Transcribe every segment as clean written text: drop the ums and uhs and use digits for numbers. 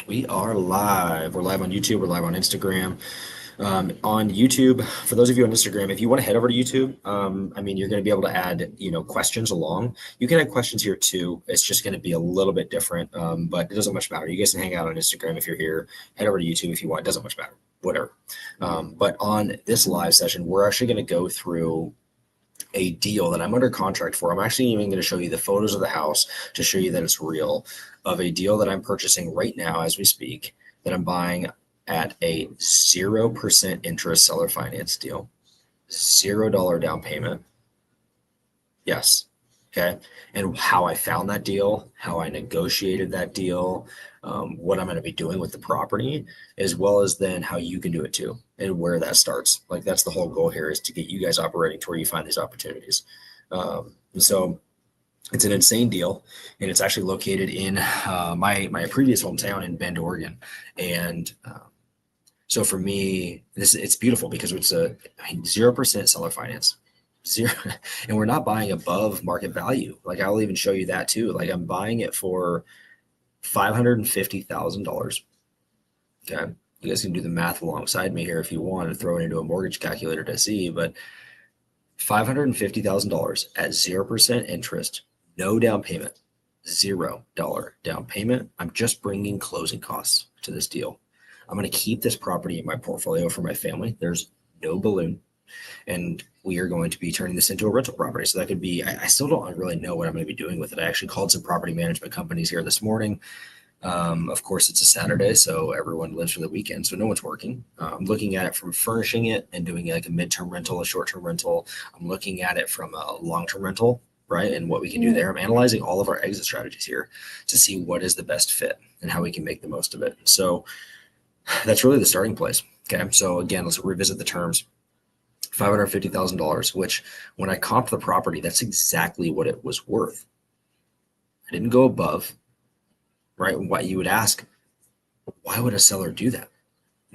We are live. We're live on YouTube. We're live on Instagram. On YouTube, for those of you on Instagram, if you want to head over to YouTube, you're going to be able to add, questions along. You can add questions here too. It's just going to be a little bit different, but it doesn't much matter. You guys can hang out on Instagram if you're here. Head over to YouTube if you want. It doesn't much matter. Whatever. But on this live session, we're actually going to go through a deal that I'm under contract for. I'm actually even going to show you the photos of the house to show you that it's real, of a deal that I'm purchasing right now as we speak, that I'm buying at a 0% interest seller finance deal, $0 down payment. Yes. Okay. And how I found that deal, how I negotiated that deal, what I'm going to be doing with the property, as well as then how you can do it too, and where that starts. Like that's the whole goal here, is to get you guys operating to where you find these opportunities. So it's an insane deal, and it's actually located in my previous hometown in Bend, Oregon, and so for me, it's beautiful because it's 0% seller finance, zero, and we're not buying above market value. Like I'll even show you that too. Like I'm buying it for $550,000. Okay, you guys can do the math alongside me here if you want to throw it into a mortgage calculator to see, but $550,000 at 0% interest, no down payment, $0 down payment. I'm just bringing closing costs to this deal. I'm going to keep this property in my portfolio for my family. There's no balloon. And we are going to be turning this into a rental property. So that could be, I still don't really know what I'm going to be doing with it. I actually called some property management companies here this morning. Of course, it's a Saturday, so everyone lives for the weekend, so no one's working. I'm looking at it from furnishing it and doing like a midterm rental, a short-term rental. I'm looking at it from a long-term rental, right? And what we can do there. I'm analyzing all of our exit strategies here to see what is the best fit and how we can make the most of it. So that's really the starting place. Okay. So again, let's revisit the terms. $550,000, which when I comped the property, that's exactly what it was worth. I didn't go above, right? What you would ask, why would a seller do that?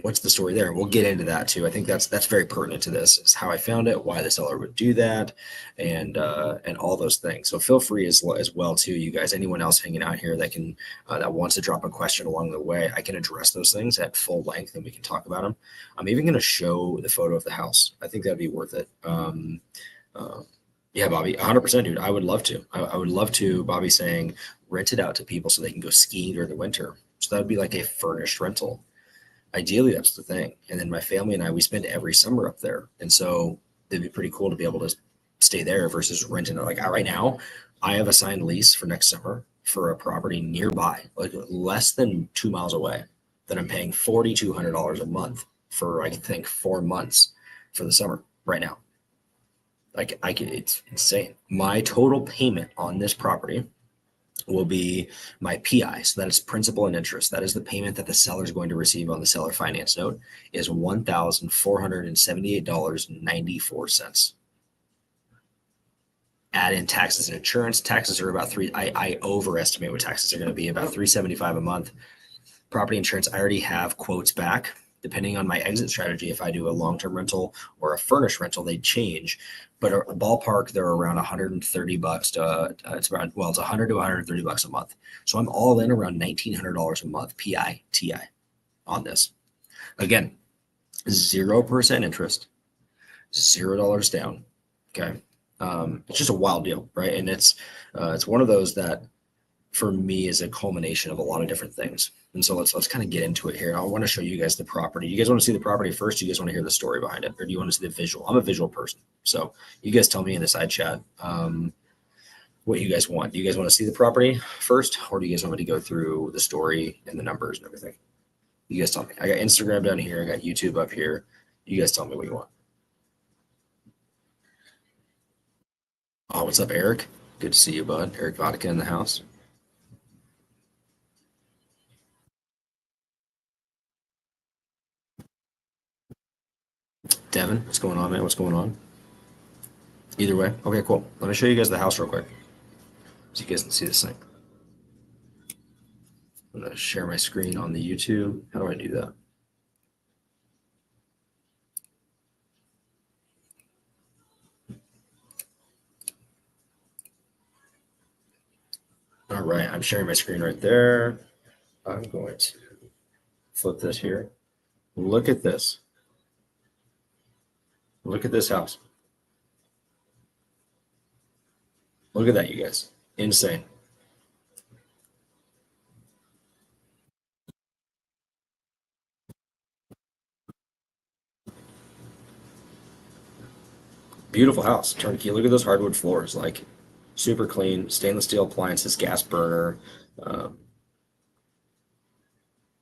What's the story there? We'll get into that too. I think that's very pertinent to this. Is how I found it, why the seller would do that, and all those things. So feel free as well too, you guys. Anyone else hanging out here that can that wants to drop a question along the way, I can address those things at full length and we can talk about them. I'm even going to show the photo of the house. I think that'd be worth it. Yeah, Bobby, 100%, dude. I would love to. I would love to. Bobby saying rent it out to people so they can go skiing during the winter. So that would be like a furnished rental. Ideally, that's the thing. And then my family and I, we spend every summer up there. And so it'd be pretty cool to be able to stay there versus renting it. Like right now, I have a signed lease for next summer for a property nearby, like less than 2 miles away, that I'm paying $4,200 a month for, I think, 4 months for the summer right now. Like it's insane. My total payment on this property will be my PI. So that is principal and interest. That is the payment that the seller is going to receive on the seller finance note, is $1,478.94. Add in taxes and insurance. Taxes are about I overestimate what taxes are going to be, about $375 a month. Property insurance, I already have quotes back. Depending on my exit strategy, if I do a long-term rental or a furnished rental, they change. But a ballpark, they're around $130 to it's around, well, it's $100 to $130 a month. So I'm all in around $1,900 a month, PI, TI on this. Again, 0% interest, $0 down. Okay. It's just a wild deal, right? And it's one of those that for me is a culmination of a lot of different things. And so let's kind of get into it here. I want to show you guys the property. You guys want to see the property first? You guys want to hear the story behind it, or do you want to see the visual? I'm a visual person, so you guys tell me in the side chat what you guys want. Do you guys want to see the property first, or do you guys want me to go through the story and the numbers and everything? You guys tell me. I got Instagram down here. I got YouTube up here. You guys tell me what you want. Oh, what's up, Eric? Good to see you, bud. Eric Vodka in the house. Devin, what's going on, man? What's going on? Either way. Okay, cool. Let me show you guys the house real quick so you guys can see this thing. I'm going to share my screen on the YouTube. How do I do that? All right, I'm sharing my screen right there. I'm going to flip this here. Look at this. Look at this house. Look at that, you guys. Insane. Beautiful house. Turnkey. Look at those hardwood floors. Like super clean, stainless steel appliances, gas burner, um,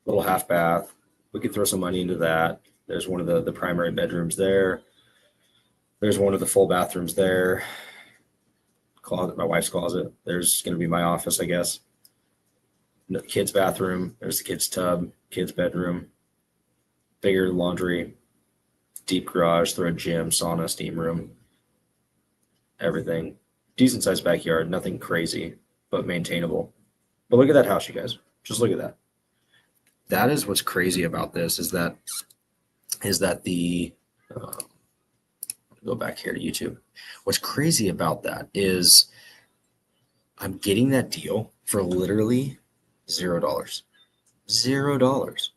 little half bath. We could throw some money into that. There's one of the primary bedrooms there. There's one of the full bathrooms there. Closet, my wife's closet. There's going to be my office, I guess. The kids' bathroom. There's the kids' tub, kids' bedroom, bigger laundry, deep garage, throw a gym, sauna, steam room, everything. Decent sized backyard, nothing crazy, but maintainable. But look at that house, you guys. Just look at that. That is what's crazy about this is that the go back here to YouTube. What's crazy about that is I'm getting that deal for literally $0. $0.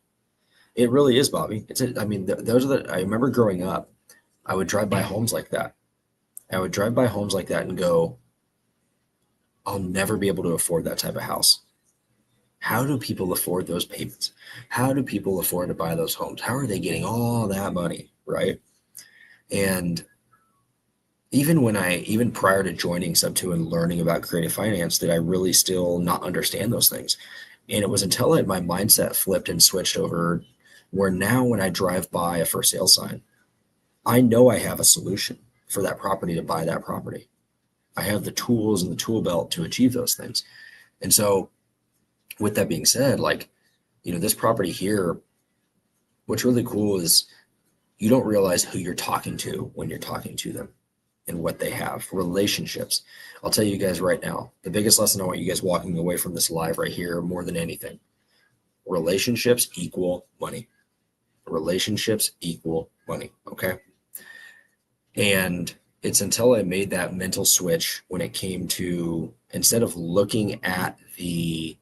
It really is, Bobby. I mean, those are I remember growing up, I would drive by homes like that. I would drive by homes like that and go, I'll never be able to afford that type of house. How do people afford those payments? How do people afford to buy those homes? How are they getting all that money, right? And even prior to joining Sub2 and learning about creative finance, did I really still not understand those things? And it was until my mindset flipped and switched over where now when I drive by a for sale sign, I know I have a solution for that property to buy that property. I have the tools and the tool belt to achieve those things. And so with that being said, this property here, what's really cool is you don't realize who you're talking to when you're talking to them and what they have. Relationships. I'll tell you guys right now, the biggest lesson I want you guys walking away from this live right here more than anything, relationships equal money. Relationships equal money. Okay. And it's until I made that mental switch when it came to, instead of looking at the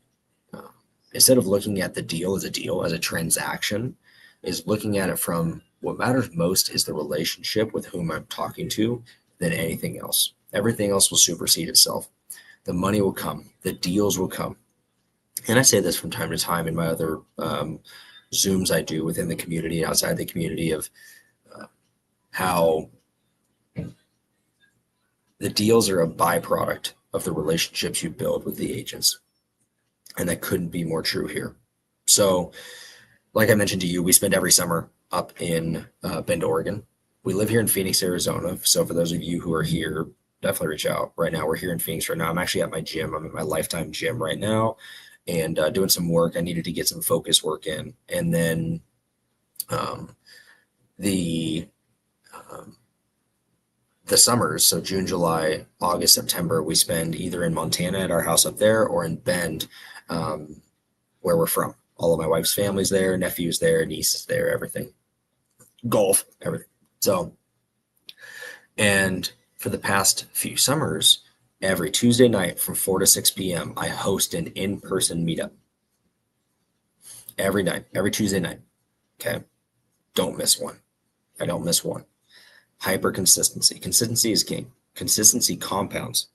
deal as a deal, as a transaction, is looking at it from what matters most is the relationship with whom I'm talking to than anything else. Everything else will supersede itself. The money will come. The deals will come. And I say this from time to time in my other Zooms I do within the community and outside the community of how the deals are a byproduct of the relationships you build with the agents. And that couldn't be more true here. So like I mentioned to you, we spend every summer up in Bend, Oregon. We live here in Phoenix, Arizona. So for those of you who are here, definitely reach out. Right now, we're here in Phoenix right now. I'm actually at my gym. I'm at my Lifetime gym right now and doing some work. I needed to get some focus work in. And then the summers, so June, July, August, September, we spend either in Montana at our house up there or in Bend, where we're from. All of my wife's family's there, nephews there, nieces there, everything. Golf, everything. So, and for the past few summers, every Tuesday night from 4 to 6 p.m., I host an in-person meetup. Every night, every Tuesday night. Okay. Don't miss one. I don't miss one. Hyper consistency. Consistency is king. Consistency compounds.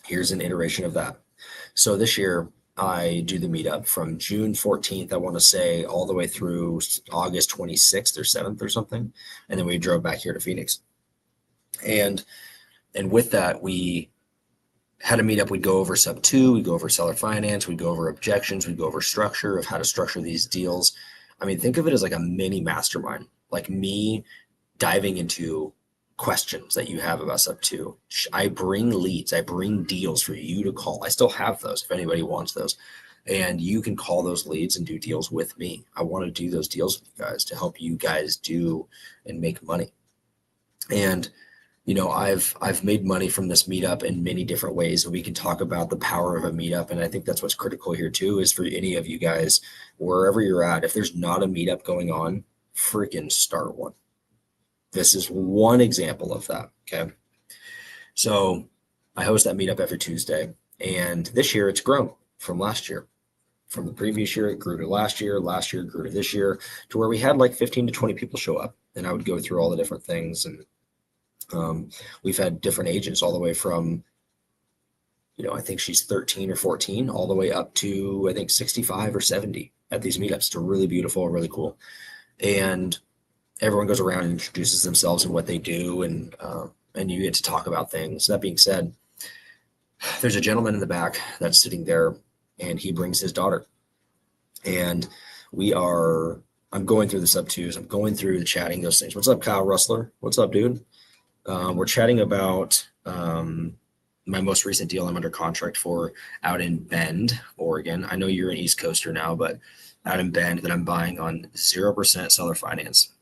Here's an iteration of that. So this year, I do the meetup from June 14th, I want to say, all the way through August 26th or 7th or something. And then we drove back here to Phoenix. And with that, we had a meetup. We'd go over Sub2, we'd go over seller finance, we'd go over objections, we'd go over structure of how to structure these deals. I mean, think of it as like a mini mastermind, like me diving into questions that you have about Sub2. I bring leads, I bring deals for you to call. I still have those if anybody wants those. And you can call those leads and do deals with me. I want to do those deals with you guys to help you guys do and make money. And I've made money from this meetup in many different ways. And we can talk about the power of a meetup. And I think that's what's critical here too, is for any of you guys, wherever you're at, if there's not a meetup going on, freaking start one. This is one example of that. Okay. So I host that meetup every Tuesday. And this year it's grown from last year. from the previous year, it grew to last year grew to this year, to where we had like 15 to 20 people show up, and I would go through all the different things. And we've had different ages all the way from, I think she's 13 or 14, all the way up to, I think, 65 or 70 at these meetups. It's really beautiful, really cool. And everyone goes around and introduces themselves and what they do, and you get to talk about things. That being said, there's a gentleman in the back that's sitting there, and he brings his daughter. And I'm going through the sub-twos, I'm going through the chatting, those things. What's up, Kyle Rustler? What's up, dude? We're chatting about my most recent deal I'm under contract for out in Bend, Oregon. I know you're an East Coaster now, but out in Bend, that I'm buying on 0% seller finance,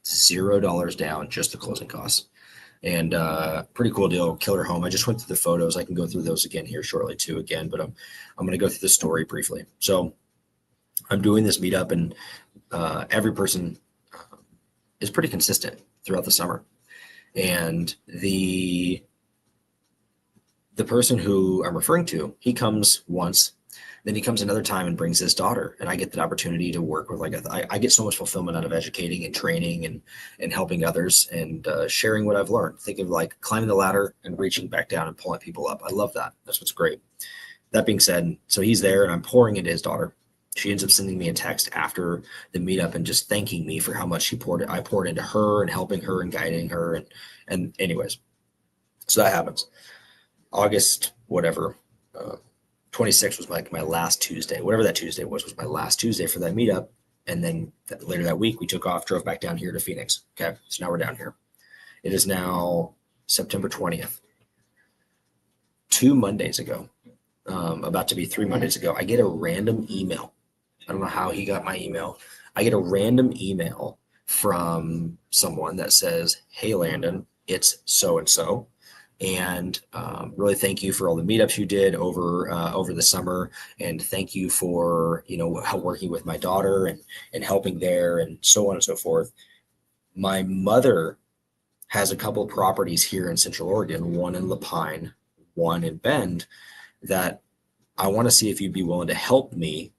$0 down, just the closing costs. And pretty cool deal, killer home. I just went through the photos. I can go through those again here shortly too again, but I'm going to go through the story briefly. So I'm doing this meetup, and every person is pretty consistent throughout the summer. And the person who I'm referring to, he comes once, then he comes another time and brings his daughter, and I get the opportunity to work with, I get so much fulfillment out of educating and training and helping others, and sharing what I've learned. Think of like climbing the ladder and reaching back down and pulling people up. I love that. That's what's great. That being said, so he's there, and I'm pouring into his daughter. She ends up sending me a text after the meetup and just thanking me for how much I poured into her and helping her and guiding her. And anyways, so that happens. August, whatever, 26th was like my last Tuesday. Whatever that Tuesday was my last Tuesday for that meetup. And then later that week, we took off, drove back down here to Phoenix. Okay, so now we're down here. It is now September 20th. 2 Mondays ago, about to be 3 Mondays ago, I get a random email. I don't know how he got my email. I get a random email from someone that says, "Hey, Landon, it's so-and-so. And really thank you for all the meetups you did over the summer, and thank you for working with my daughter and helping there, and so on and so forth. My mother has a couple of properties here in Central Oregon, one in Lapine, one in Bend, that I want to see if you'd be willing to help me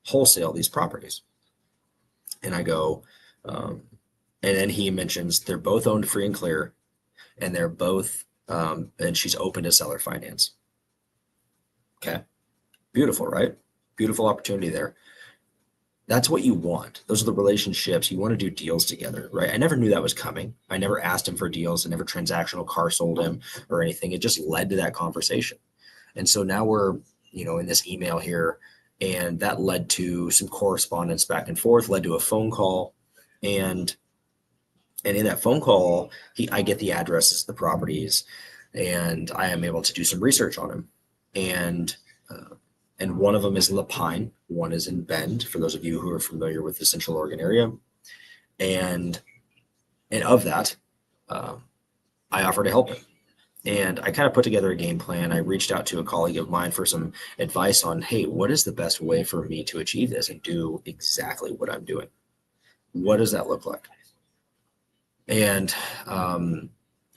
wholesale these properties." And I go, and then he mentions they're both owned free and clear, and they're both and she's open to seller finance. Okay. Beautiful, right? Beautiful opportunity there. That's what you want. Those are the relationships. You want to do deals together, right? I never knew that was coming. I never asked him for deals. I never transactional car sold him or anything. It just led to that conversation. And so now we're, in this email here, and that led to some correspondence back and forth, led to a phone call. And in that phone call, I get the addresses, the properties, and I am able to do some research on them. And one of them is in Lapine, one is in Bend, for those of you who are familiar with the Central Oregon area. And of that, I offered to help him. And I kind of put together a game plan. I reached out to a colleague of mine for some advice on, hey, what is the best way for me to achieve this and do exactly what I'm doing? What does that look like? And,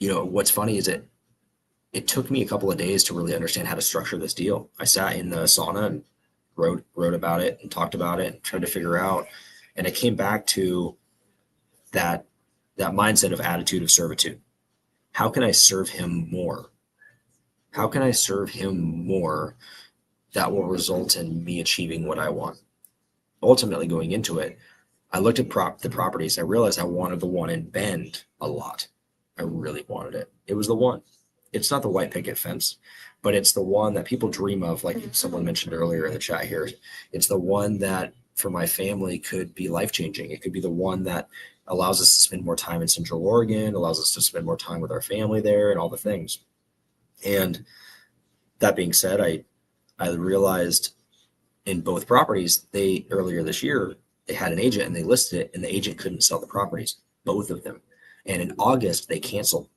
what's funny is it took me a couple of days to really understand how to structure this deal. I sat in the sauna and wrote about it and talked about it and tried to figure out. And I came back to that mindset of attitude of servitude. How can I serve him more? How can I serve him more that will result in me achieving what I want? Ultimately, going into it, I looked at the properties. I realized I wanted the one in Bend a lot. I really wanted it. It was the one. It's not the white picket fence, but it's the one that people dream of, like someone mentioned earlier in the chat here. It's the one that for my family could be life-changing. It could be the one that allows us to spend more time in Central Oregon, allows us to spend more time with our family there and all the things. And that being said, I realized in both properties, earlier this year, they had an agent and they listed it, and the agent couldn't sell the properties, both of them. And in August, they canceled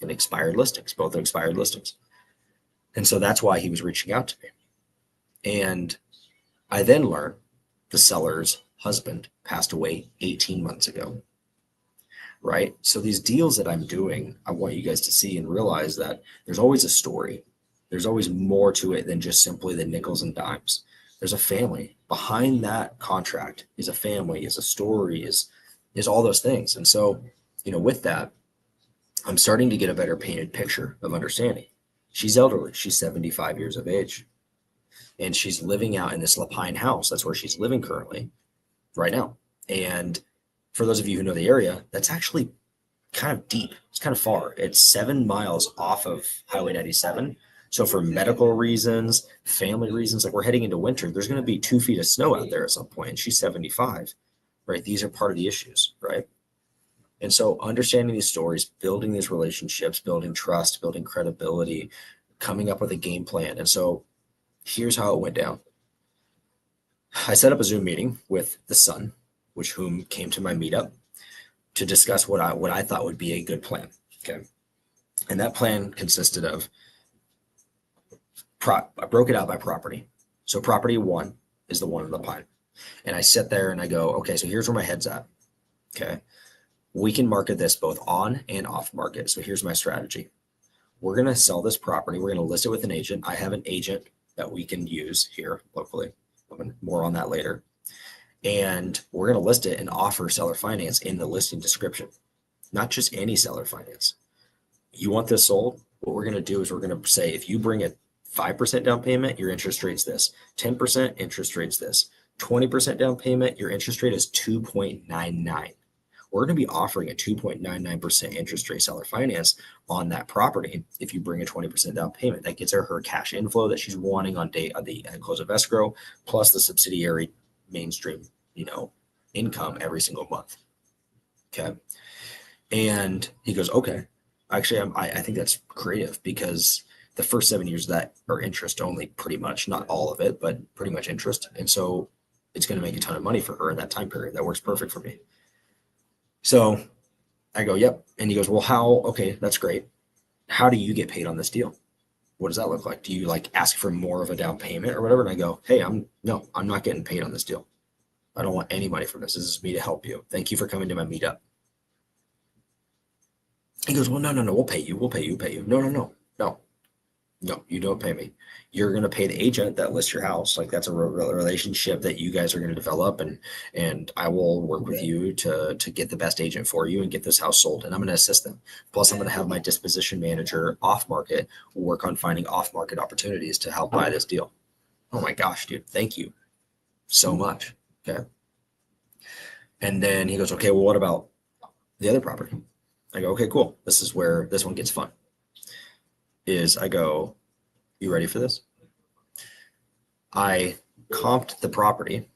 and expired listings, both are expired listings. And so that's why he was reaching out to me. And I then learned the seller's husband passed away 18 months ago, right? So these deals that I'm doing, I want you guys to see and realize that there's always a story. There's always more to it than just simply the nickels and dimes. There's a family behind that contract, is a family, is a story, is all those things. And so, with that, I'm starting to get a better painted picture of understanding. She's elderly. She's 75 years of age, and she's living out in this Lapine house. That's where she's living currently right now. And for those of you who know the area, that's actually kind of deep. It's kind of far. It's 7 miles off of Highway 97. So for medical reasons, family reasons, like we're heading into winter, there's going to be 2 feet of snow out there at some point. And she's 75, right? These are part of the issues, right? And so understanding these stories, building these relationships, building trust, building credibility, coming up with a game plan. And so here's how it went down. I set up a Zoom meeting with the son, whom came to my meetup to discuss what I thought would be a good plan. Okay. And that plan consisted of I broke it out by property. So property 1 is the one in the pine. And I sit there and I go, okay, so here's where my head's at. Okay. We can market this both on and off market. So here's my strategy. We're going to sell this property. We're going to list it with an agent. I have an agent that we can use here locally. More on that later. And we're going to list it and offer seller finance in the listing description, not just any seller finance. You want this sold? What we're going to do is we're going to say, if you bring a 5% down payment, your interest rate's this. 10% interest rate's this. 20% down payment, your interest rate is 2.99. We're going to be offering a 2.99% interest rate seller finance on that property if you bring a 20% down payment. That gets her cash inflow that she's wanting on the close of escrow, plus the subsidiary mainstream, income every single month. Okay. And he goes, okay. Actually, I think that's creative, because the first 7 years of that are interest only, pretty much, not all of it, but pretty much interest. And so it's going to make a ton of money for her in that time period. That works perfect for me. So I go, yep. And he goes, well, okay, that's great. How do you get paid on this deal? What does that look like? Do you ask for more of a down payment or whatever? And I go, hey, I'm not getting paid on this deal. I don't want any money from this. This is me to help you. Thank you for coming to my meetup. He goes, well, no, we'll pay you. No, you don't pay me. You're going to pay the agent that lists your house. That's a relationship that you guys are going to develop, and I will work with you to get the best agent for you and get this house sold. And I'm going to assist them. Plus, I'm going to have my disposition manager off market work on finding off market opportunities to help buy this deal. Oh my gosh, dude, thank you so much. Okay. And then he goes, okay, well, what about the other property? I go, okay, cool. This is where this one gets fun. I go, you ready for this? I comped the property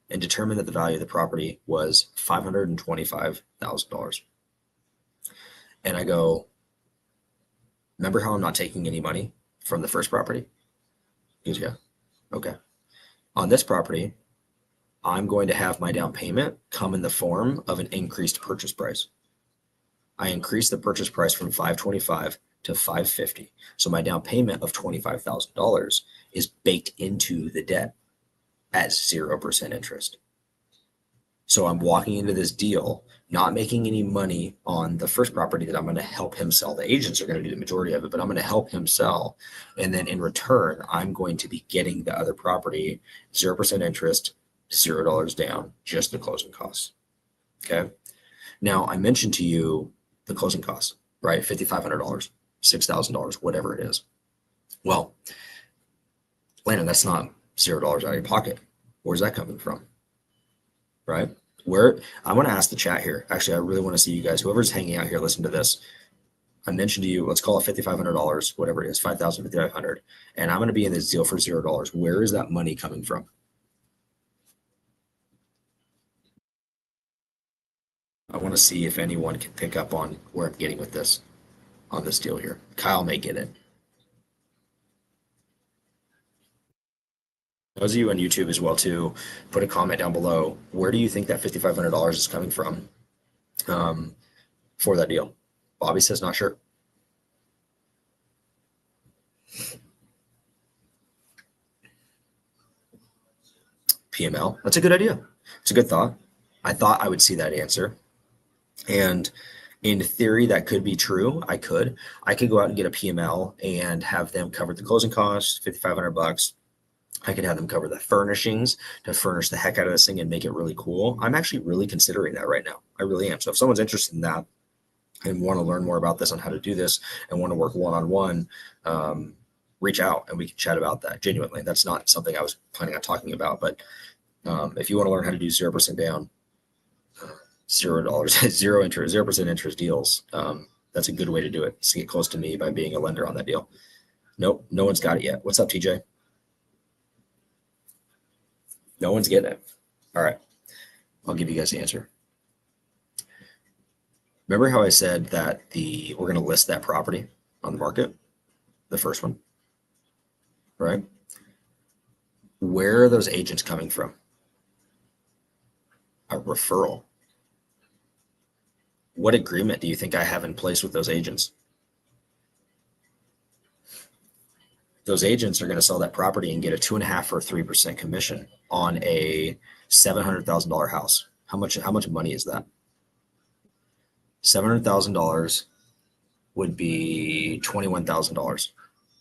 and determined that the value of the property was $525,000. And I go, remember how I'm not taking any money from the first property? He goes, yeah. Okay. On this property, I'm going to have my down payment come in the form of an increased purchase price. I increased the purchase price from $525,000 to $550,000. So my down payment of $25,000 is baked into the debt at 0% interest. So I'm walking into this deal, not making any money on the first property that I'm going to help him sell. The agents are going to do the majority of it, but I'm going to help him sell. And then in return, I'm going to be getting the other property, 0% interest, $0 down, just the closing costs. Okay. Now I mentioned to you the closing costs, right? $5,500, $6,000, whatever it is. Well, Landon, that's not $0 out of your pocket. Where's that coming from? Right? I want to ask the chat here. Actually, I really want to see you guys, whoever's hanging out here, listen to this. I mentioned to you, let's call it $5,500, whatever it is, $5,000, $5,500. And I'm going to be in this deal for $0. Where is that money coming from? I want to see if anyone can pick up on where I'm getting with this on this deal here. Kyle may get it. Those of you on YouTube as well too, put a comment down below. Where do you think that $5,500 is coming from for that deal? Bobby says not sure. PML, that's a good idea. It's a good thought. I thought I would see that answer. And in theory, that could be true. I could go out and get a PML and have them cover the closing costs, $5,500. I could have them cover the furnishings to furnish the heck out of this thing and make it really cool. I'm actually really considering that right now. I really am. So if someone's interested in that and want to learn more about this on how to do this and want to work one-on-one, reach out and we can chat about that. Genuinely, that's not something I was planning on talking about, but if you want to learn how to do 0% down, $0, zero interest, 0% interest deals, that's a good way to do it. To get close to me by being a lender on that deal. Nope, no one's got it yet. What's up, TJ? No one's getting it. All right, I'll give you guys the answer. Remember how I said that we're going to list that property on the market, the first one, right? Where are those agents coming from? A referral. What agreement do you think I have in place with those agents? Those agents are going to sell that property and get a 2.5 or 3% commission on a $700,000 house. How much money is that? $700,000 would be $21,000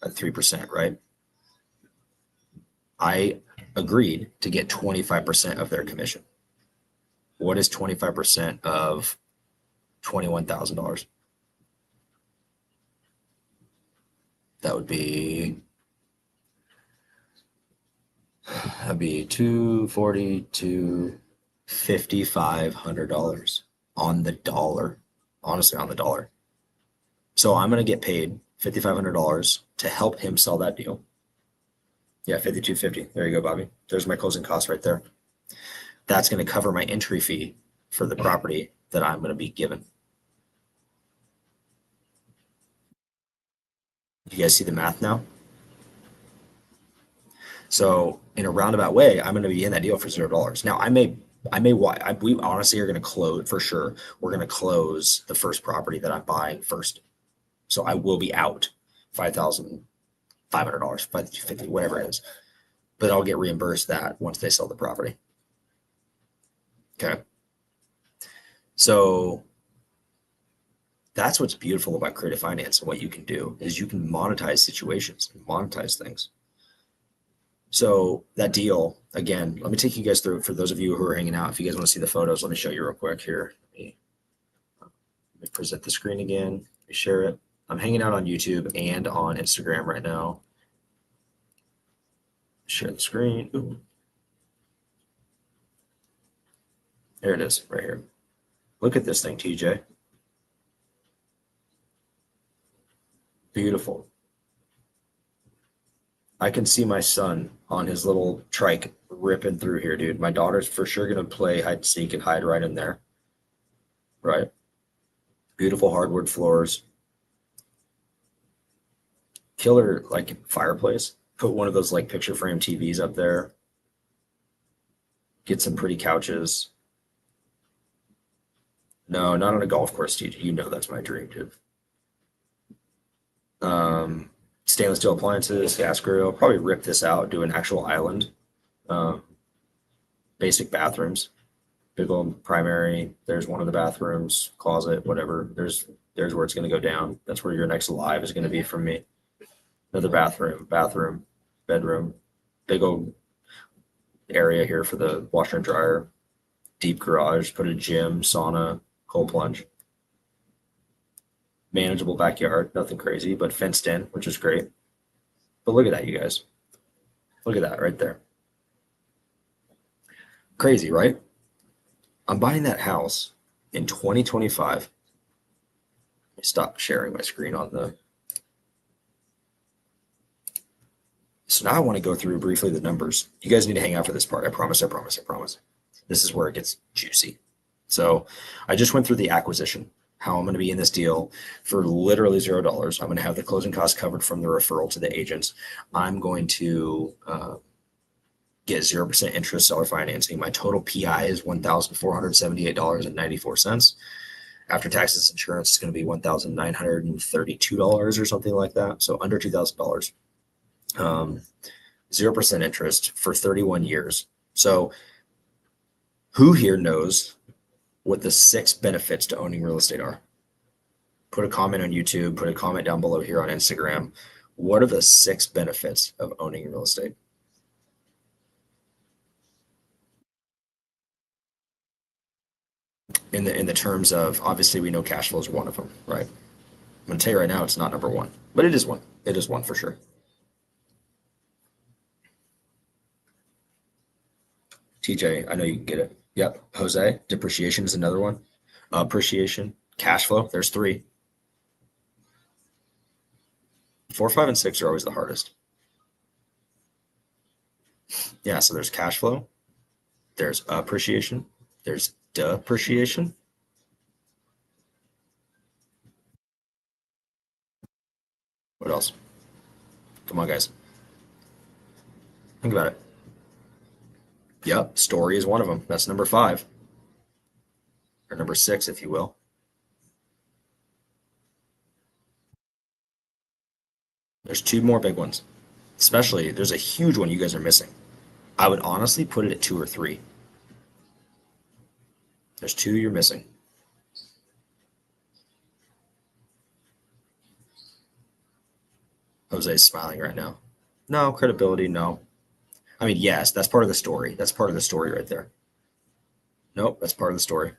at 3%, right? I agreed to get 25% of their commission. What is 25% of $21,000? That would be $240 to $5,500 on the dollar. Honestly, on the dollar. So I'm going to get paid $5,500 to help him sell that deal. Yeah, $5,250. There you go, Bobby. There's my closing cost right there. That's going to cover my entry fee for the property that I'm going to be given. You guys see the math now? So in a roundabout way, I'm going to be in that deal for $0. Now we honestly are going to close for sure. We're going to close the first property that I'm buying first. So I will be out $5,500, $5,250, whatever it is, but I'll get reimbursed that once they sell the property. Okay. So that's what's beautiful about creative finance and what you can do is you can monetize situations and monetize things. So that deal, again, let me take you guys through it for those of you who are hanging out. If you guys want to see the photos, let me show you real quick here. Let me present the screen again. Let me share it. I'm hanging out on YouTube and on Instagram right now. Share the screen. Ooh. There it is, right here. Look at this thing, TJ. Beautiful. I can see my son on his little trike ripping through here, dude. My daughter's for sure going to play hide and seek and hide right in there. Right. Beautiful hardwood floors. Killer, like, fireplace. Put one of those, like, picture frame TVs up there. Get some pretty couches. No, not on a golf course, dude. You know that's my dream, dude. Stainless steel appliances, gas grill. Probably rip this out, do an actual island. Basic bathrooms. Big old primary. There's one of the bathrooms, closet, whatever. There's where it's going to go down. That's where your next live is going to be from me. Another bathroom, bedroom. Big old area here for the washer and dryer. Deep garage. Put a gym, sauna, cold plunge. Manageable backyard, nothing crazy, but fenced in, which is great. But look at that, you guys. Look at that right there. Crazy, right? I'm buying that house in 2025. Let me stop sharing my screen on the. So now I want to go through briefly the numbers. You guys need to hang out for this part. I promise. This is where it gets juicy. So I just went through the acquisition. How I'm going to be in this deal for literally $0. I'm going to have the closing costs covered from the referral to the agents. I'm going to get 0% interest seller financing. My total PI is $1,478.94. After taxes, insurance is going to be $1,932 or something like that. So under $2,000. 0% interest for 31 years. So who here knows what the 6 benefits to owning real estate are? Put a comment on YouTube, put a comment down below here on Instagram. What are the 6 benefits of owning real estate? in the terms of, obviously we know cash flow is one of them, right? I'm going to tell you right now, it's not number one, but it is one. It is one for sure. TJ, I know you can get it. Yep. Jose, depreciation is another one. Appreciation, cash flow, there's three. 4, 5, and 6 are always the hardest. Yeah, so there's cash flow, there's appreciation, there's depreciation. What else? Come on, guys. Think about it. Yep, story is one of them. That's number 5, or number 6, if you will. There's 2 more big ones. Especially, there's a huge one you guys are missing. I would honestly put it at 2 or 3. There's 2 you're missing. Jose's smiling right now. No, credibility, no. I mean, yes, that's part of the story. That's part of the story right there. Nope, that's part of the story.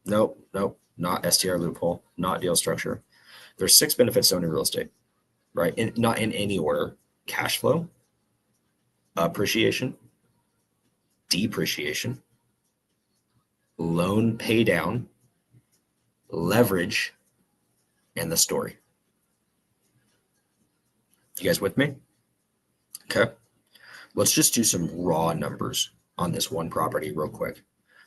Nope, nope, not STR loophole, not deal structure. There's 6 benefits to owning real estate, right? Not in any order. Cash flow, appreciation, depreciation, loan pay down, leverage, and the story. You guys with me? Okay. Let's just do some raw numbers on this one property real quick.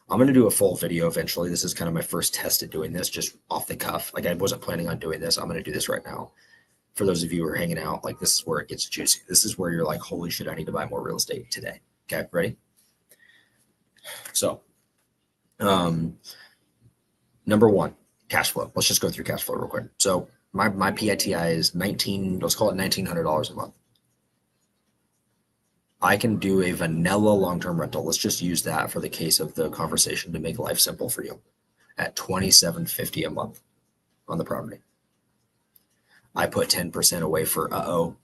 I'm going to do a full video eventually. This is kind of my first test at doing this, just off the cuff. Like, I wasn't planning on doing this. I'm going to do this right now. For those of you who are hanging out, like, this is where it gets juicy. This is where you're like, holy shit, I need to buy more real estate today. Okay, ready? So, number 1, cash flow. Let's just go through cash flow real quick. So my PITI is let's call it $1,900 a month. I can do a vanilla long-term rental. Let's just use that for the case of the conversation to make life simple for you, at $2,750 a month on the property. I put 10% away for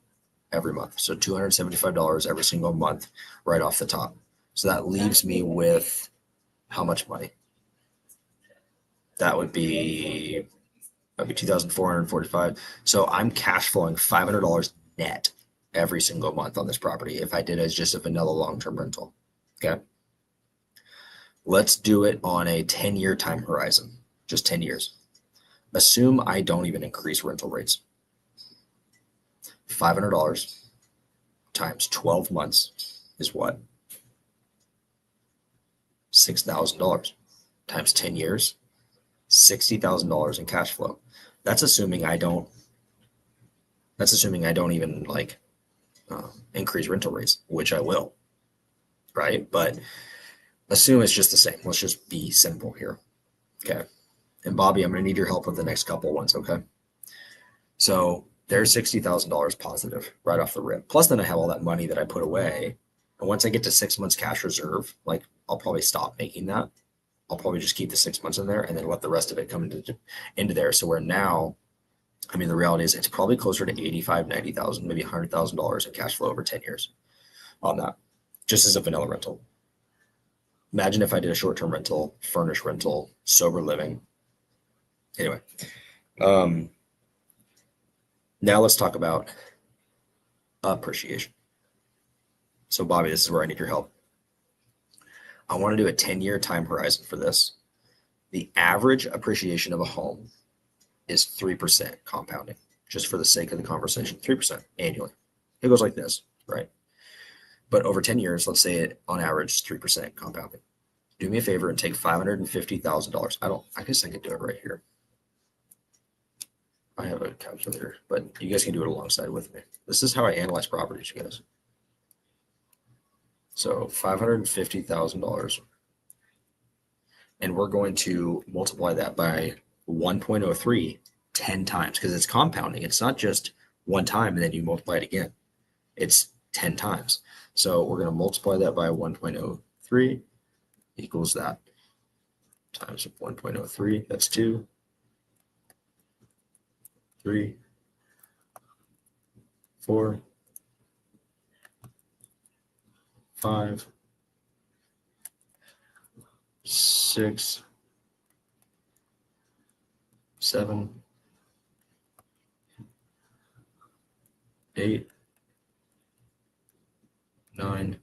every month. So $275 every single month right off the top. So that leaves me with how much money? That would be $2,445. So I'm cash flowing $500 net every single month on this property if I did as just a vanilla long-term rental. Okay. Let's do it on a 10-year time horizon, just 10 years. Assume I don't even increase rental rates. $500 times 12 months is what? $6,000 times 10 years, $60,000 in cash flow. That's assuming I don't even like increase rental rates, which I will, right? But assume it's just the same. Let's just be simple here. Okay. And Bobby, I'm going to need your help with the next couple ones. Okay. So there's $60,000 positive right off the rip. Plus then I have all that money that I put away. And once I get to 6 months cash reserve, like, I'll probably stop making that. I'll probably just keep the 6 months in there and then let the rest of it come into there. So we're now, I mean, the reality is it's probably closer to 85, 90,000, maybe $100,000 in cash flow over 10 years on that, just as a vanilla rental. Imagine if I did a short-term rental, furnished rental, sober living. Anyway, now let's talk about appreciation. So Bobby, this is where I need your help. I want to do a 10-year time horizon for this. The average appreciation of a home is 3% compounding, just for the sake of the conversation, 3% annually. It goes like this, right? But over 10 years, let's say it on average is 3% compounding. Do me a favor and take $550,000. I guess I could do it right here. I have a calculator, but you guys can do it alongside with me. This is how I analyze properties, you guys. So $550,000. And we're going to multiply that by 1.03 10 times, because it's compounding. It's not just one time and then you multiply it again. It's 10 times. So we're going to multiply that by 1.03 equals that times 1.03. That's 2, 3, 4, 5, 6, 7, 8, 9,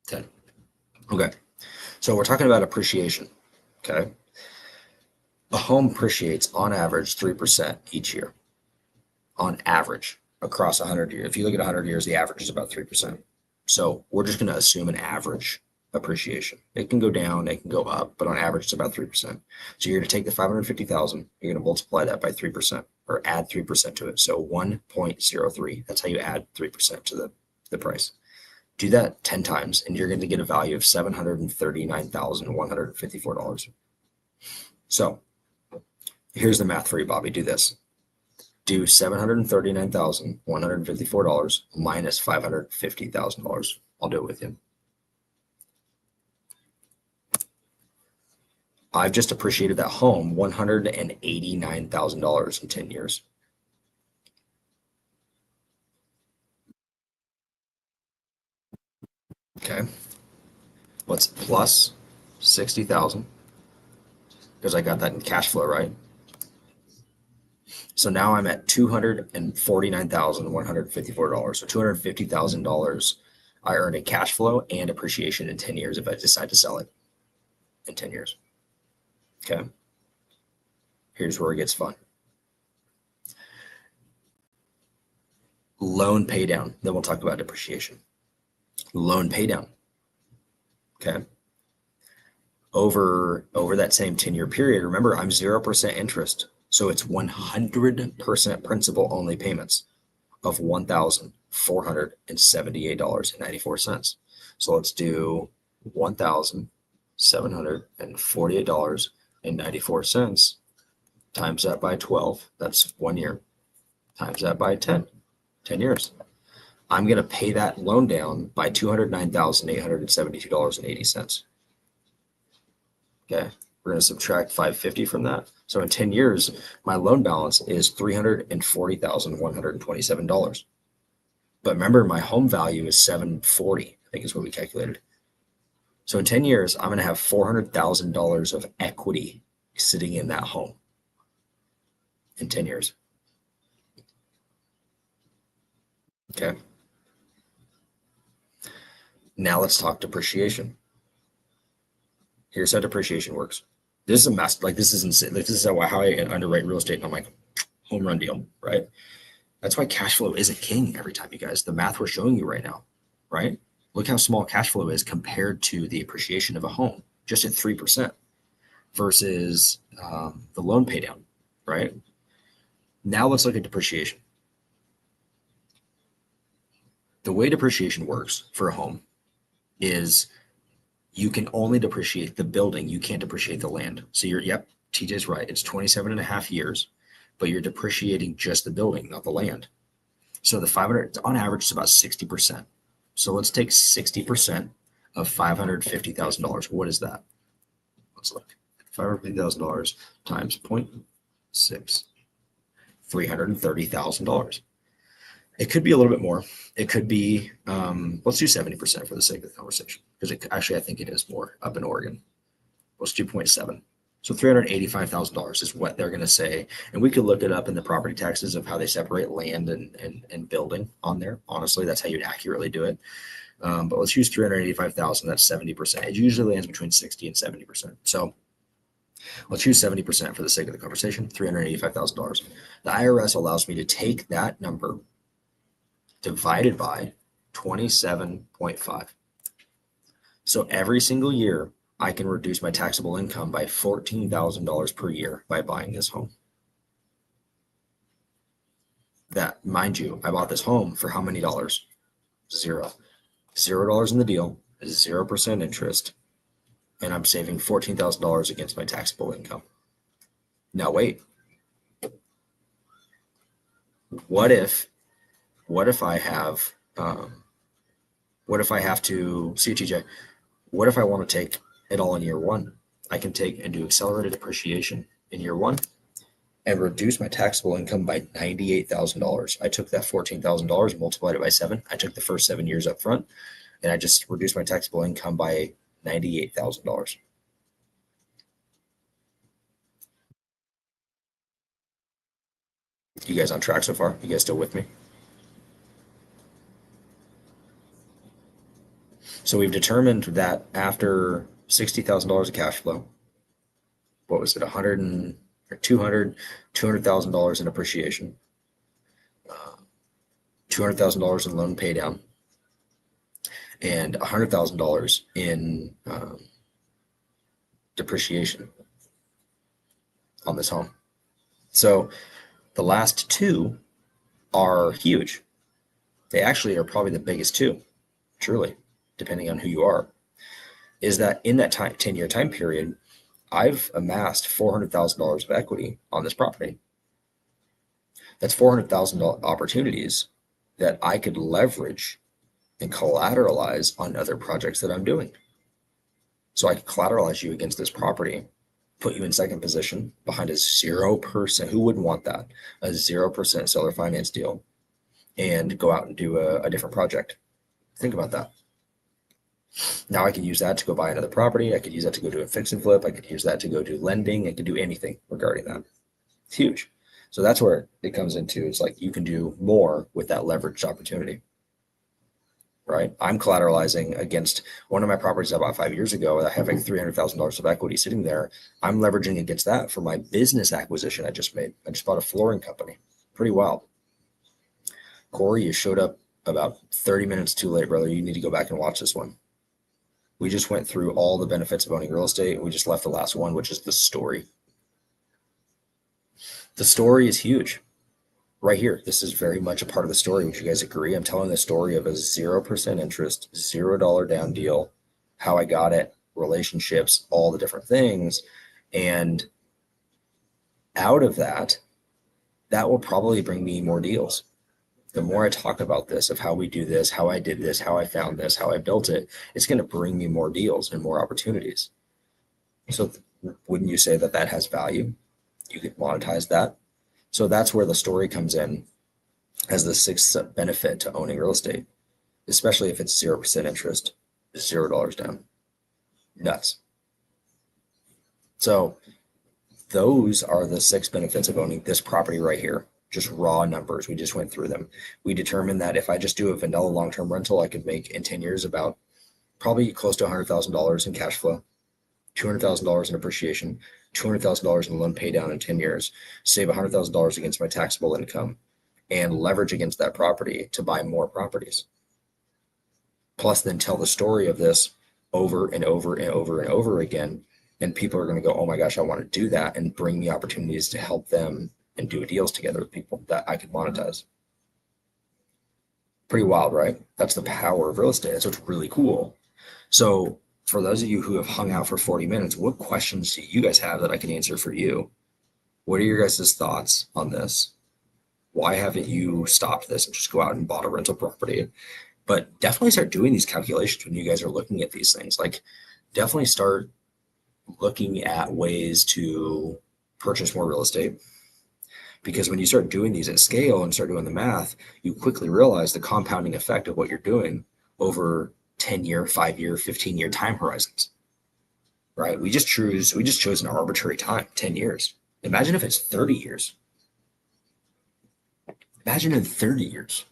10. Okay, so we're talking about appreciation. Okay, a home appreciates on average 3% each year. On average, across 100 years. If you look at 100 years, the average is about 3%. So we're just going to assume an average appreciation. It can go down, it can go up, but on average, it's about 3%. So you're going to take the 550,000, you're going to multiply that by 3% or add 3% to it. So 1.03. That's how you add 3% to the price. Do that 10 times, and you're going to get a value of $739,154. So here's the math for you, Bobby. Do this. Do $739,154 minus $550,000. I'll do it with you. I've just appreciated that home $189,000 in 10 years. Okay. What's plus 60,000? Because I got that in cash flow, right? So now I'm at $249,154. So $250,000 I earn in cash flow and appreciation in 10 years if I decide to sell it in 10 years. Okay. Here's where it gets fun. Loan pay down. Then we'll talk about depreciation. Loan pay down. Okay. Over that same 10-year period, remember, I'm 0% interest. So it's 100% principal only payments of $1,478.94. So let's do $1,748.94 times that by 12. That's 1 year. Times that by 10 years. I'm going to pay that loan down by $209,872.80. Okay. We're going to subtract 550 from that. So in 10 years, my loan balance is $340,127. But remember, my home value is $740, I think is what we calculated. So in 10 years, I'm going to have $400,000 of equity sitting in that home in 10 years. Okay. Now let's talk depreciation. Here's how depreciation works. This is a mess. Like, this is insane. Like, this is how I underwrite real estate. And I'm like, home run deal, right? That's why cash flow isn't king every time, you guys. The math we're showing you right now, right? Look how small cash flow is compared to the appreciation of a home, just at 3% versus the loan pay down, right? Now let's look at depreciation. The way depreciation works for a home is you can only depreciate the building. You can't depreciate the land. So yep, TJ's right. It's 27 and a half years, but you're depreciating just the building, not the land. So the 500, on average, it's about 60%. So let's take 60% of $550,000. What is that? Let's look. $550,000 times 0.6, $330,000. It could be a little bit more. It could be, let's do 70% for the sake of the conversation, because actually I think it is more up in Oregon. Let's do 0.7. So $385,000 is what they're going to say. And we could look it up in the property taxes of how they separate land and building on there. Honestly, that's how you'd accurately do it. But let's use $385,000. That's 70%. It usually lands between 60 and 70%. So let's use 70% for the sake of the conversation, $385,000. The IRS allows me to take that number divided by 27.5. So every single year, I can reduce my taxable income by $14,000 per year by buying this home. That, mind you, I bought this home for how many dollars? Zero. $0 in the deal, 0% interest, and I'm saving $14,000 against my taxable income. Now wait. What if I have to see TJ? What if I want to take it all in year one? I can take and do accelerated depreciation in year one and reduce my taxable income by $98,000. I took that $14,000 and multiplied it by 7. I took the first 7 years up front, and I just reduced my taxable income by $98,000. You guys on track so far? You guys still with me? So we've determined that after $60,000 of cash flow, what was it, 100 and or 200, $200,000 in appreciation, $200,000 in loan pay down, and $100,000 in depreciation on this home. So the last two are huge. They actually are probably the biggest two, truly, depending on who you are. Is that in that 10-year time period, I've amassed $400,000 of equity on this property. That's $400,000 opportunities that I could leverage and collateralize on other projects that I'm doing. So I could collateralize you against this property, put you in second position behind a 0%. Who wouldn't want that? A 0% seller finance deal, and go out and do a different project. Think about that. Now I could use that to go buy another property. I could use that to go do a fix and flip. I could use that to go do lending. I could do anything regarding that. It's huge. So that's where it comes into. It's like you can do more with that leveraged opportunity, right? I'm collateralizing against one of my properties I bought 5 years ago. I have like $300,000 of equity sitting there. I'm leveraging against that for my business acquisition I just made. I just bought a flooring company. Pretty wild. Corey, you showed up about 30 minutes too late, brother. You need to go back and watch this one. We just went through all the benefits of owning real estate. We just left the last one, which is the story. The story is huge. Right here, this is very much a part of the story. Would you guys agree? I'm telling the story of a 0% interest, $0 down deal, how I got it, relationships, all the different things. And out of that, that will probably bring me more deals. The more I talk about this, of how we do this, how I did this, how I found this, how I built it, it's going to bring me more deals and more opportunities. So wouldn't you say that that has value? You could monetize that. So that's where the story comes in as the sixth benefit to owning real estate, especially if it's 0% interest, $0 down. Nuts. So those are the 6 benefits of owning this property right here. Just raw numbers. We just went through them. We determined that if I just do a vanilla long-term rental, I could make in 10 years about probably close to $100,000 in cash flow, $200,000 in appreciation, $200,000 in loan pay down in 10 years, save $100,000 against my taxable income, and leverage against that property to buy more properties. Plus then tell the story of this over and over and over and over again. And people are going to go, oh my gosh, I want to do that, and bring me opportunities to help them and do deals together with people that I could monetize. Pretty wild, right? That's the power of real estate. That's what's really cool. So for those of you who have hung out for 40 minutes, what questions do you guys have that I can answer for you? What are your guys' thoughts on this? Why haven't you stopped this and just go out and bought a rental property? But definitely start doing these calculations when you guys are looking at these things. Like, definitely start looking at ways to purchase more real estate. Because when you start doing these at scale and start doing the math, you quickly realize the compounding effect of what you're doing over 10-year, 5-year, 15-year time horizons, right? We just chose an arbitrary time, 10 years. Imagine if it's 30 years. Imagine in 30 years.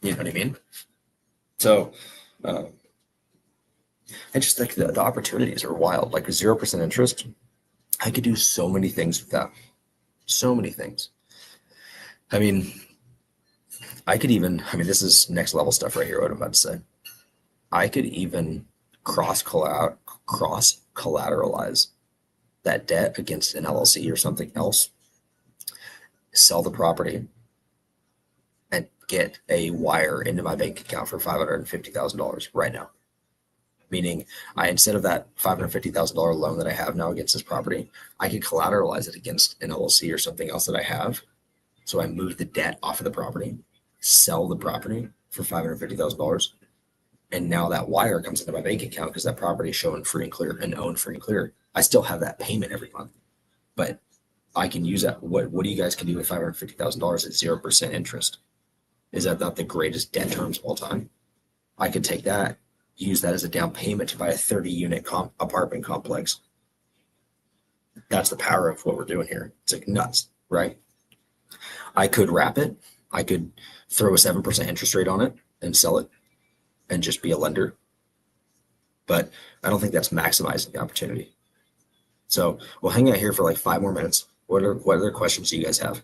You know what I mean? So, I just think the opportunities are wild. Like 0% interest, I could do so many things with that. So many things. I mean, this is next level stuff right here, what I'm about to say. I could even cross collateralize that debt against an LLC or something else, sell the property, and get a wire into my bank account for $550,000 right now. Meaning, instead of that $550,000 loan that I have now against this property, I could collateralize it against an LLC or something else that I have. So I move the debt off of the property, sell the property for $550,000, and now that wire comes into my bank account because that property is shown free and clear and owned free and clear. I still have that payment every month, but I can use that. What do you guys can do with $550,000 at 0% interest? Is that not the greatest debt terms of all time? I could take that, use that as a down payment to buy a 30-unit apartment complex. That's the power of what we're doing here. It's like nuts, right? I could wrap it. I could throw a 7% interest rate on it and sell it and just be a lender. But I don't think that's maximizing the opportunity. So we'll hang out here for like 5 more minutes. What other questions do you guys have?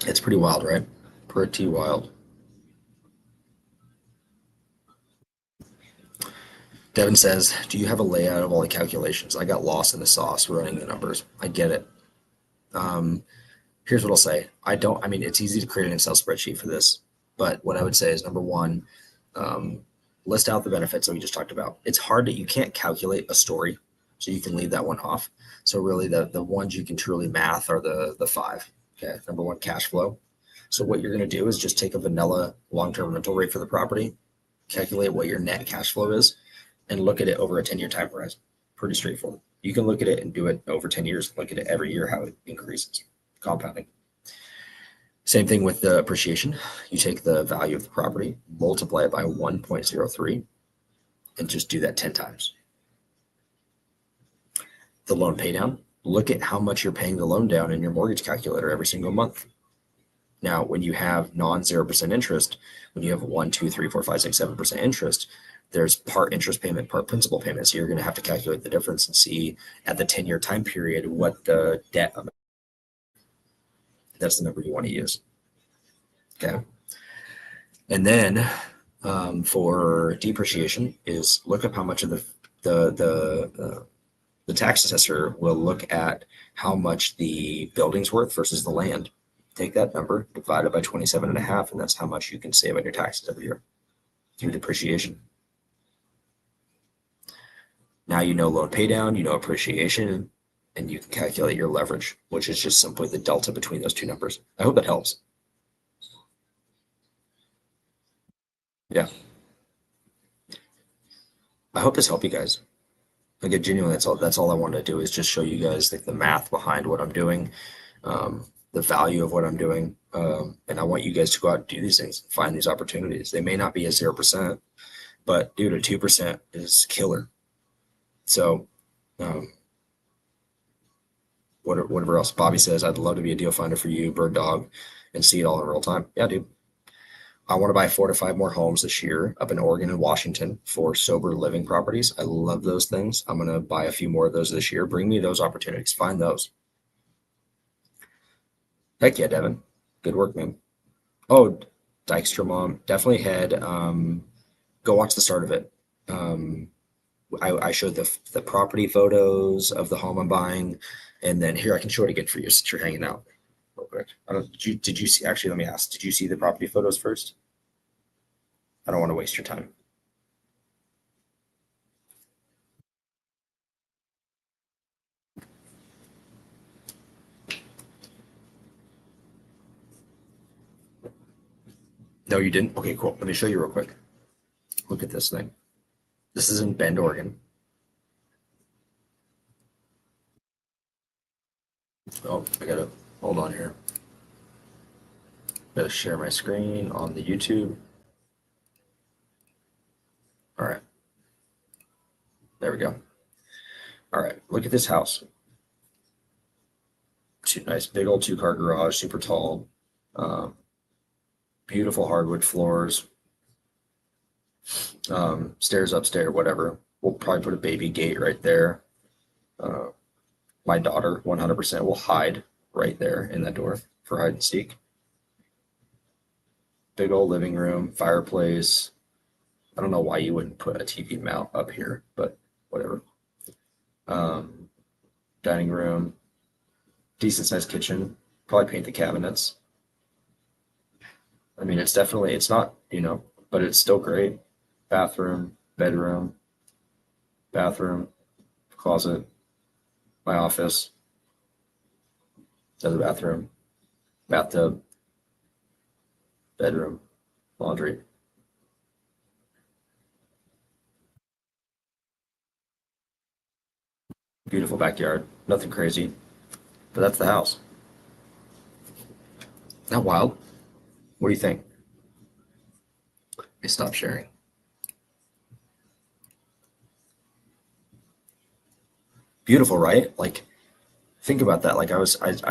It's pretty wild, right? Pretty wild. Devin says, "Do you have a layout of all the calculations? I got lost in the sauce running the numbers. I get it. Um, Here's what I'll say. I don't. I mean, it's easy to create an Excel spreadsheet for this, but what I would say is number one, um, list out the benefits that we just talked about. It's hard that you can't calculate a story, so you can leave that one off. So really, the ones you can truly math are the five. Okay, number one, cash flow. So what you're going to do is just take a vanilla long-term rental rate for the property, calculate what your net cash flow is, and look at it over a 10-year time horizon. Pretty straightforward. You can look at it and do it over 10 years, look at it every year, how it increases, compounding. Same thing with the appreciation. You take the value of the property, multiply it by 1.03, and just do that 10 times. The loan pay down, look at how much you're paying the loan down in your mortgage calculator every single month. Now, when you have non 0% interest, when you have 1, 2, 3, 4, 5, 6, 7% interest, there's part interest payment, part principal payment. So you're going to have to calculate the difference and see at the 10-year time period what the debt amount. That's the number you want to use. Okay. And then for depreciation is look up how much of the tax assessor will look at how much the building's worth versus the land. Take that number, divide it by 27 and a half, and that's how much you can save on your taxes every year through depreciation. Now you know loan pay down, you know appreciation, and you can calculate your leverage, which is just simply the delta between those two numbers. I hope that helps. Yeah, I hope this helped you guys. Like, genuinely, that's all I wanted to do is just show you guys like the math behind what I'm doing, the value of what I'm doing, and I want you guys to go out and do these things, find these opportunities. They may not be a 0%, but dude, a 2% is killer. So, um, whatever else Bobby says, I'd love to be a deal finder for you, Bird Dog, and see it all in real time. Yeah, dude. I want to buy 4 to 5 more homes this year up in Oregon and Washington for sober living properties. I love those things. I'm going to buy a few more of those this year. Bring me those opportunities. Find those. Heck yeah, Devin. Good work, man. Oh, Dykstra Mom, definitely head. Go watch the start of it. Um, I showed the property photos of the home I'm buying, and then here I can show it again for you since you're hanging out real quick. I don't, did you see, actually, let me ask, did you see the property photos first? I don't want to waste your time. No, you didn't? Okay, cool. Let me show you real quick. Look at this thing. This is in Bend, Oregon. Oh, I gotta hold on here. Gotta share my screen on the YouTube. All right, there we go. All right, look at this house. Nice big old 2-car garage, super tall, um, beautiful hardwood floors, stairs upstairs, whatever. We'll probably put a baby gate right there. Uh, my daughter 100% will hide right there in that door for hide and seek. Big old living room, fireplace. I don't know why you wouldn't put a TV mount up here, but whatever. Um, Dining room, decent sized kitchen. Probably paint the cabinets. I mean, it's not, but it's still great. Bathroom, bedroom, bathroom, closet, my office, another bathroom, bathtub, bedroom, laundry. Beautiful backyard. Nothing crazy, but that's the house. Not wild. What do you think? I stop sharing. Beautiful, right? Like, think about that. Like I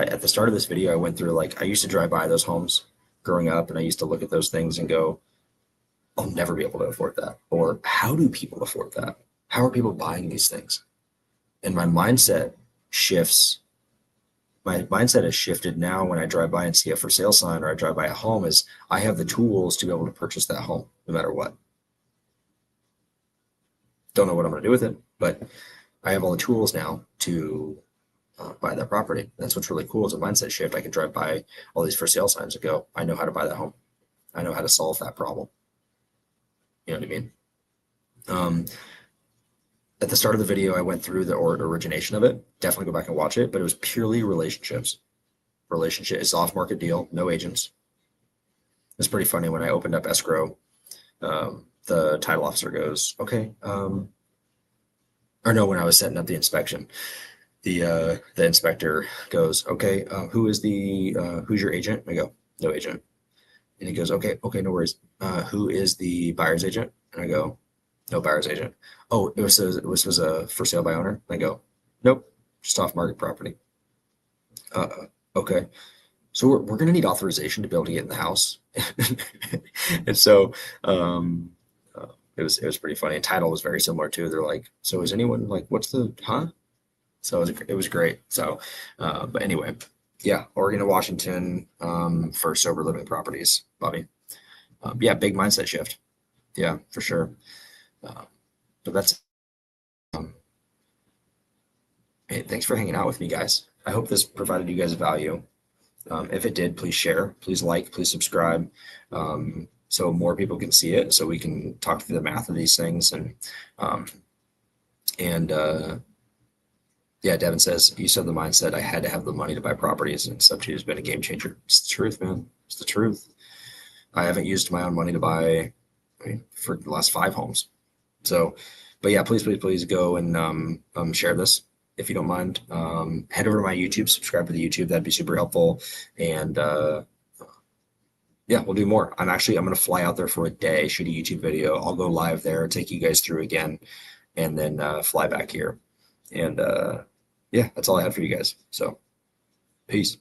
at the start of this video, I went through like I used to drive by those homes growing up, and I used to look at those things and go, I'll never be able to afford that. Or how do people afford that? How are people buying these things? And shifts. My mindset has shifted now when I drive by and see a for sale sign or I drive by a home is I have the tools to be able to purchase that home no matter what. Don't know what I'm going to do with it, but I have all the tools now to buy that property. That's what's really cool is a mindset shift. I can drive by all these for sale signs and go, I know how to buy that home. I know how to solve that problem. You know what I mean? Um, at the start of the video, I went through the origination of it. Definitely go back and watch it, but it was purely relationships. Relationship is off market deal, no agents. It's pretty funny when I opened up escrow. The title officer goes, okay, or no, when I was setting up the inspection, the inspector goes, okay, who's your agent? I go, no agent. And he goes, okay, no worries. Who is the buyer's agent? And I go, no buyer's agent. Oh, it was a for sale by owner. And I go, nope, just off market property. Okay. So we're going to need authorization to be able to get in the house. And so it was pretty funny. And title was very similar too. They're like, so is anyone like, what's the, huh? So it was great. So, but anyway, yeah, Oregon and Washington for sober living properties, Bobby. Yeah, big mindset shift. Yeah, for sure. But that's, hey, thanks for hanging out with me, guys. I hope this provided you guys value. If it did, please share, please like, please subscribe, so more people can see it, so we can talk through the math of these things. And yeah, Devin says, you said the mindset, I had to have the money to buy properties, and Sub2 has been a game changer. It's the truth, man. It's the truth. I haven't used my own money to buy, for the last 5 homes. So, but yeah, please go and share this if you don't mind. Head over to my YouTube, subscribe to the YouTube. That'd be super helpful. And yeah, we'll do more. I'm going to fly out there for a day, shoot a YouTube video. I'll go live there, take you guys through again, and then fly back here. And yeah, that's all I had for you guys. So peace.